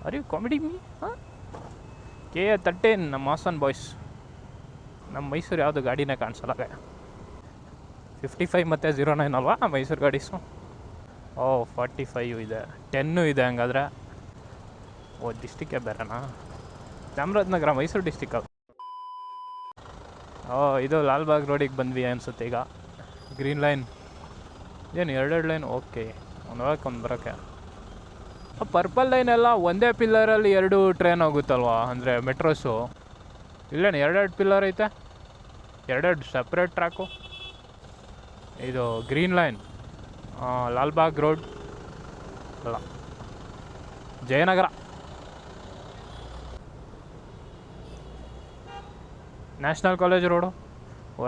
ಅರೆ comedy me ಹಾಂ KA13 ನಮ್ಮ ಹಾಸನ್ ಬಾಯ್ಸ್. ನಮ್ಮ ಮೈಸೂರು ಯಾವುದು ಗಾಡಿನೇ ಕಾಣಿಸಲ್ಲ. 55 ಮತ್ತು 09 ಅಲ್ವಾ ಮೈಸೂರು ಗಾಡೀಸು. 45 ಇದೆ, 10 ಇದೆ ಹಂಗಾದ್ರೆ. ಡಿಸ್ಟಿಕ್ಕೇ ಬೇರೆನಾ? ಚಾಮರಾಜನಗರ ಮೈಸೂರು ಡಿಸ್ಟಿಕ್ ಅದು. ಇದು ಲಾಲ್ಬಾಗ್ ರೋಡಿಗೆ ಬಂದ್ವಿ ಅನಿಸುತ್ತೆ ಈಗ. ಗ್ರೀನ್ ಲೈನ್ ಏನು 2 ಲೈನ್? ಓಕೆ, ಒಂದು ಬರೋಕ್ಕೆ. ಪರ್ಪಲ್ ಲೈನ್ ಎಲ್ಲ ಒಂದೇ ಪಿಲ್ಲರಲ್ಲಿ 2 ಟ್ರೈನ್ ಹೋಗುತ್ತಲ್ವಾ, ಅಂದರೆ ಮೆಟ್ರೋಸು. ಇಲ್ಲೇನು 2 ಪಿಲ್ಲರ್ ಐತೆ, 2 ಸಪ್ರೇಟ್ ಟ್ರ್ಯಾಕು. ಇದು ಗ್ರೀನ್ ಲೈನ್ ಲಾಲ್ಬಾಗ್ ರೋಡ್ ಅಲ್ಲ, Jayanagar national college road.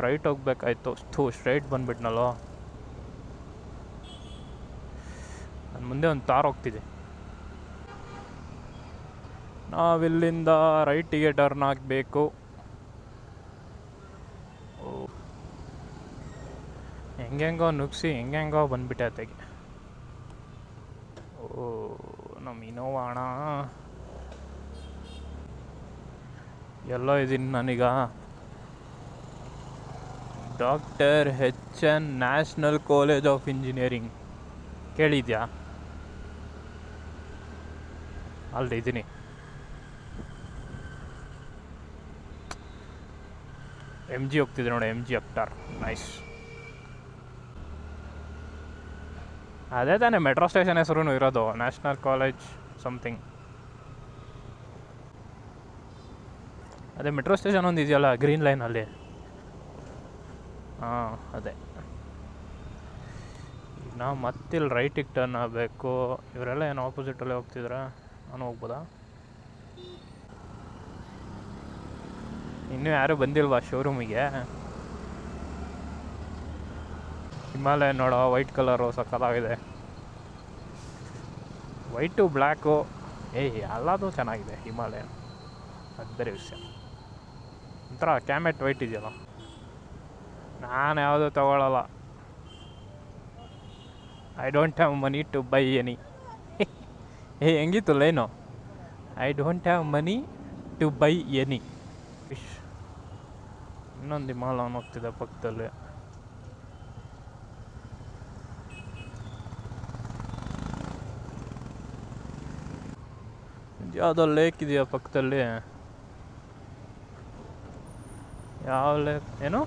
Right ಹೋಗ್ಬೇಕಾಯ್ತು. ಸ್ಟ್ರೈಟ್ ಬಂದುಬಿಟ್ನಲ್ಲೋ. ನನ್ನ ಮುಂದೆ ಒಂದು ತಾರ್ ಹೋಗ್ತಿದೆ. ನಾವಿಲ್ಲಿಂದ ರೈಟಿಗೆ ಟರ್ನ್ ಆಗಬೇಕು. ಹೆಂಗೆಂಗೋ ನುಗ್ಸಿ ಹೆಂಗೆಂಗೋ ಬಂದುಬಿಟ್ಟೆ ಅತೆಗೆ. ನಮ್ಮ ಇನೋವಾ ಅಣ್ಣ ಎಲ್ಲೋ ಇದ್ದೀನಿ ನಾನೀಗ. Doctor HN national college of engineering ಕೇಳಿದ್ಯಾ? ಅಲ್ಲಿ ಇದ್ದೀನಿ. MG ಹೋಗ್ತಿದ್ದೆ ನೋಡಿ, MG ಅಕ್ಟಾರ್. ನೈಸ್. ಅದೇ ತಾನೇ ಮೆಟ್ರೋ ಸ್ಟೇಷನ್ ಹೆಸರು ಇರೋದು, ನ್ಯಾಷನಲ್ ಕಾಲೇಜ್ ಸಮಥಿಂಗ್. ಅದೇ ಮೆಟ್ರೋ ಸ್ಟೇಷನ್ ಒಂದು ಇದೆಯಲ್ಲ ಗ್ರೀನ್ ಲೈನಲ್ಲಿ. ಹಾಂ ಅದೇ. ಈಗ ನಾವು ಮತ್ತಿಲ್ಲಿ ರೈಟಿಗೆ ಟರ್ನ್ ಆಗಬೇಕು. ಇವರೆಲ್ಲ ಏನು ಆಪೋಸಿಟಲ್ಲೇ ಹೋಗ್ತಿದ್ರೆ ನಾನು ಹೋಗ್ಬೋದಾ? ಇನ್ನೂ ಯಾರೂ ಬಂದಿಲ್ವಾ ಶೋರೂಮಿಗೆ? ಹಿಮಾಲಯ ನೋಡೋ, ವೈಟ್ ಕಲರು ಸಕ್ಕತ್ತಾಗಿದೆ. ವೈಟು ಬ್ಲ್ಯಾಕು ಎಲ್ಲದೂ ಚೆನ್ನಾಗಿದೆ. ಹಿಮಾಲಯ ಅದು ಬೇರೆ ವಿಷಯ. ಒಂಥರ ಕ್ಯಾಮೆಟ್ ವೈಟ್ ಇದೆಯಲ್ಲ, ನಾನು ಯಾವುದೂ ತಗೊಳ್ಳಲ್ಲ. I don't have money to buy any. ಹೆಂಗಿತ್ತು line? I don't have money to buy any fish. ಇನ್ನೊಂದು ಹಿಮಾಲಯ ಹೋಗ್ತಿದೆ ಪಕ್ಕದಲ್ಲಿ. ಯಾವುದೋ ಲೇಕ್ ಇದೆಯಾ ಪಕ್ಕದಲ್ಲಿ? ಯಾವ ಲೇಕ್? ಏನು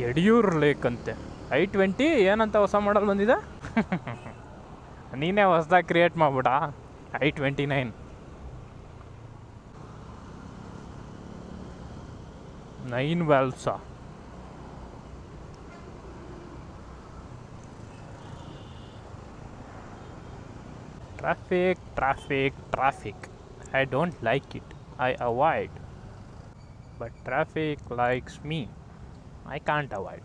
ಯಡಿಯೂರು ಲೇಕ್ ಅಂತೆ. I-20 ಏನಂತ ಹೊಸ ಮಾಡಲ್ ಬಂದಿದೆ? ನೀನೇ ಹೊಸದಾಗಿ ಕ್ರಿಯೇಟ್ ಮಾಡ್ಬಿಡ. I-29 9 ವ್ಯಾಲ್ವ್ಸಾ? Traffic. I don't like it. I avoid. But traffic likes me. I can't avoid.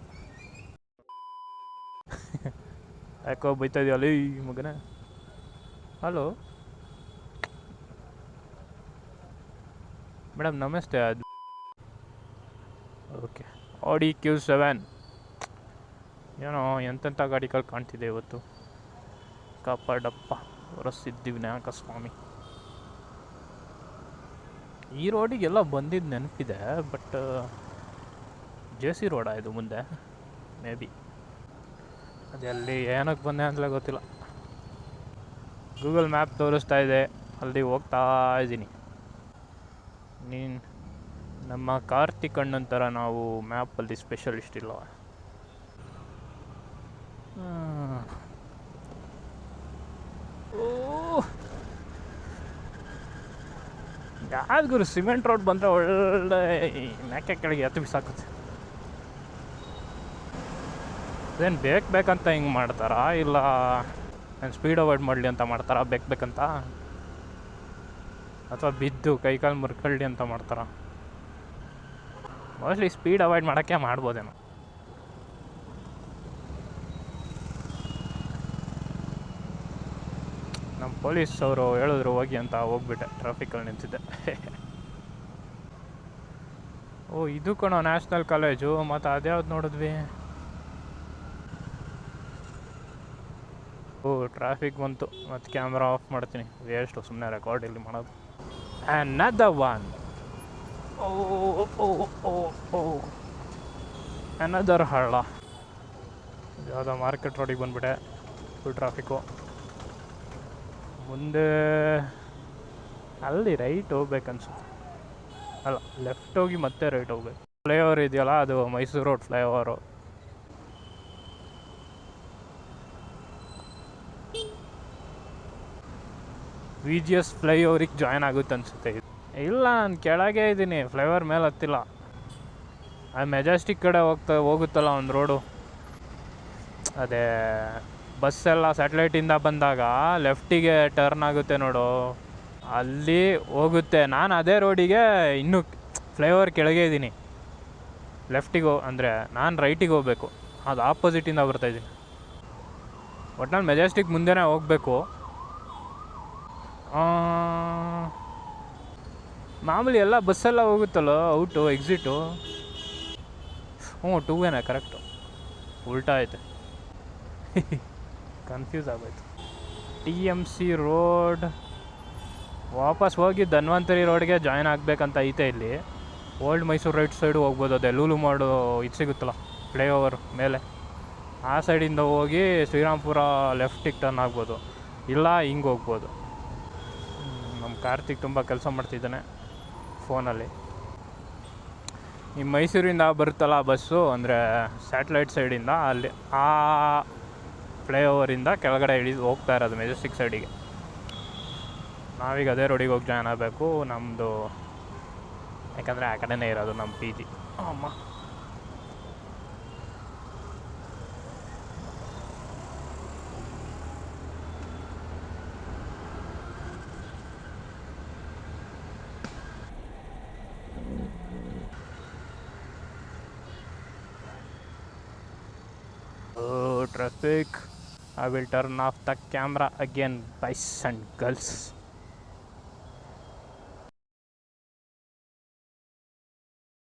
ಯಾಕೋ ಬೈತಾ ಇದೆಯಲ್ಲ ಈ ಮಗನ. ಹಲೋ ಮೇಡಮ್, ನಮಸ್ತೆ. ಅದು ಓಕೆ. Audi Q7 ಏನೋ ಎಂತೆಂಥ ಗಾಡಿಗಳು ಕಾಣ್ತಿದೆ ಇವತ್ತು. ಕಾಪಾಡಪ್ಪ ವರಸಿದ್ಧಿವಿನಾಯಕ ಸ್ವಾಮಿ. ಈ ರೋಡಿಗೆಲ್ಲ ಬಂದಿದ್ದು ನೆನಪಿದೆ, ಬಟ್ JC ರೋಡಾ ಇದು ಮುಂದೆ? May be. ಅದೆಲ್ಲಿ ಏನಕ್ಕೆ ಬಂದೆ ಅಂತಲೇ ಗೊತ್ತಿಲ್ಲ. ಗೂಗಲ್ ಮ್ಯಾಪ್ ತೋರಿಸ್ತಾ ಇದೆ, ಅಲ್ಲಿ ಹೋಗ್ತಾ ಇದ್ದೀನಿ. ನೀನು ನಮ್ಮ ಕಾರ್ತಿಕ್ ಅಣ್ಣನ ಥರ ನಾವು ಮ್ಯಾಪಲ್ಲಿ ಸ್ಪೆಷಲಿಸ್ಟ್ ಇಲ್ಲವ? ಯಾವ್ದು ಗುರು, ಸಿಮೆಂಟ್ ರೋಡ್ ಬಂದರೆ ಒಳ್ಳೆ ಮ್ಯಾಕೆ ಕೆಳಗೆ ಎತ್ತು ಬಿಸಾಕುತ್ತೆ. ಅದೇನು ಬೇಕಂತ ಹಿಂಗೆ ಮಾಡ್ತಾರಾ, ಇಲ್ಲ ನಾನು ಸ್ಪೀಡ್ ಅವಾಯ್ಡ್ ಮಾಡಲಿ ಅಂತ ಮಾಡ್ತಾರಾ ಬೇಕಂತ, ಅಥವಾ ಬಿದ್ದು ಕೈಕಾಲು ಮುರ್ಕೊಳ್ಳಿ ಅಂತ ಮಾಡ್ತಾರಾ? ಮೋಸ್ಟ್ಲಿ ಸ್ಪೀಡ್ ಅವಾಯ್ಡ್ ಮಾಡೋಕ್ಕೆ ಮಾಡ್ಬೋದೇನೋ. ನಮ್ಮ ಪೊಲೀಸ್ ಅವರು ಹೇಳಿದ್ರು ಹೋಗಿ ಅಂತ, ಹೋಗ್ಬಿಟ್ಟೆ. ಟ್ರಾಫಿಕಲ್ಲಿ ನಿಂತಿದ್ದೆ. ಇದು ಕಣೋ ನ್ಯಾಷನಲ್ ಕಾಲೇಜು. ಮತ್ತು ಅದ್ಯಾವ್ದು ನೋಡಿದ್ವಿ? ಓ ಟ್ರಾಫಿಕ್ ಬಂತು, ಮತ್ತು ಕ್ಯಾಮ್ರಾ ಆಫ್ ಮಾಡ್ತೀನಿ, ವೇಸ್ಟು ಸುಮ್ಮನೆ ರೆಕಾರ್ಡ್ ಇಲ್ಲಿ ಮಾಡೋದು. Another one. Oh, oh, oh, oh. Another ಹಳ್ಳ. ಯಾವುದೋ ಮಾರ್ಕೆಟ್ ರೋಡಿಗೆ ಬಂದುಬಿಟ್ಟೆ, ಫುಲ್ ಟ್ರಾಫಿಕ್ಕು. ಮುಂದೆ ಅಲ್ಲಿ ರೈಟ್ ಹೋಗ್ಬೇಕನ್ಸುತ್ತೆ, ಅಲ್ಲ ಲೆಫ್ಟ್ ಹೋಗಿ ಮತ್ತೆ ರೈಟ್ ಹೋಗ್ಬೇಕು. ಫ್ಲೈಓವರ್ ಇದೆಯಲ್ಲ, ಅದು ಮೈಸೂರು ರೋಡ್ ಫ್ಲೈಓವರು. VGS ಫ್ಲೈಓವರಿಗೆ ಜಾಯ್ನ್ ಆಗುತ್ತೆ ಅನಿಸುತ್ತೆ ಇದು. ಇಲ್ಲ, ನಾನು ಕೆಳಗೆ ಇದ್ದೀನಿ, ಫ್ಲೈಓವರ್ ಮೇಲೆ ಹತ್ತಿಲ್ಲ. ಅದು ಮೆಜೆಸ್ಟಿಕ್ ಕಡೆ ಹೋಗುತ್ತಲ್ಲ ಒಂದು ರೋಡು, ಅದೇ ಬಸ್ಸೆಲ್ಲ ಸ್ಯಾಟಲೈಟಿಂದ ಬಂದಾಗ ಲೆಫ್ಟಿಗೆ ಟರ್ನ್ ಆಗುತ್ತೆ ನೋಡು, ಅಲ್ಲಿ ಹೋಗುತ್ತೆ. ನಾನು ಅದೇ ರೋಡಿಗೆ ಇನ್ನೂ ಫ್ಲೈಓವರ್ ಕೆಳಗೆ ಇದ್ದೀನಿ, ಲೆಫ್ಟಿಗೆ ಅಂದರೆ ನಾನು ರೈಟಿಗೆ ಹೋಗಬೇಕು, ಅದು ಆಪೋಸಿಟಿಂದ ಬರ್ತಾಯಿದ್ದೀನಿ. ಒಟ್ನಲ್ಲಿ ಮೆಜೆಸ್ಟಿಕ್ ಮುಂದೆನೇ ಹೋಗಬೇಕು. ಮಾಮೂಲಿ ಎಲ್ಲ ಬಸ್ಸೆಲ್ಲ ಹೋಗುತ್ತಲ್ಲೋ ಔಟು ಎಕ್ಸಿಟು. ಹ್ಞೂ 2 ಕರೆಕ್ಟು, ಉಲ್ಟಾ ಐತೆ. ಕನ್ಫ್ಯೂಸ್ ಆಗೋಯ್ತು. TMC ರೋಡ್ ವಾಪಸ್ ಹೋಗಿ ಧನ್ವಂತರಿ ರೋಡ್ಗೆ ಜಾಯ್ನ್ ಆಗಬೇಕಂತ ಐತೆ. ಇಲ್ಲಿ ಓಲ್ಡ್ ಮೈಸೂರು ರೈಟ್ ಸೈಡು ಹೋಗ್ಬೋದು, ಅದೇ ಲೂಲು ಮಾಡು ಇದು ಸಿಗುತ್ತಲ್ಲ ಫ್ಲೈಓವರ್ ಮೇಲೆ, ಆ ಸೈಡಿಂದ ಹೋಗಿ ಶ್ರೀರಾಮ್ಪುರ ಲೆಫ್ಟಿಗೆ ಟರ್ನ್ ಆಗ್ಬೋದು, ಇಲ್ಲ ಹಿಂಗೆ ಹೋಗ್ಬೋದು. ನಮ್ಮ ಕಾರ್ತಿಕ್ ತುಂಬ ಕೆಲಸ ಮಾಡ್ತಿದ್ದಾನೆ ಫೋನಲ್ಲಿ. ಈ ಮೈಸೂರಿಂದ ಬರುತ್ತಲ್ಲ ಬಸ್ಸು, ಅಂದರೆ ಸ್ಯಾಟಲೈಟ್ ಸೈಡಿಂದ, ಅಲ್ಲಿ ಆ ಫ್ಲೈಓವರಿಂದ ಕೆಳಗಡೆ ಹೋಗ್ತಾ ಇರೋದು ಮೆಜೆಸ್ಟಿಕ್ ಸೈಡಿಗೆ. ನಾವೀಗ ಅದೇ ರೋಡಿಗೆ ಹೋಗಿ ಜಾಯ್ನ್ ಆಗಬೇಕು ನಮ್ಮದು, ಯಾಕಂದರೆ ಆ ಕಡೆನೇ ಇರೋದು ನಮ್ಮ PG. ಅಮ್ಮ traffic. I will turn off the camera again, boys and girls.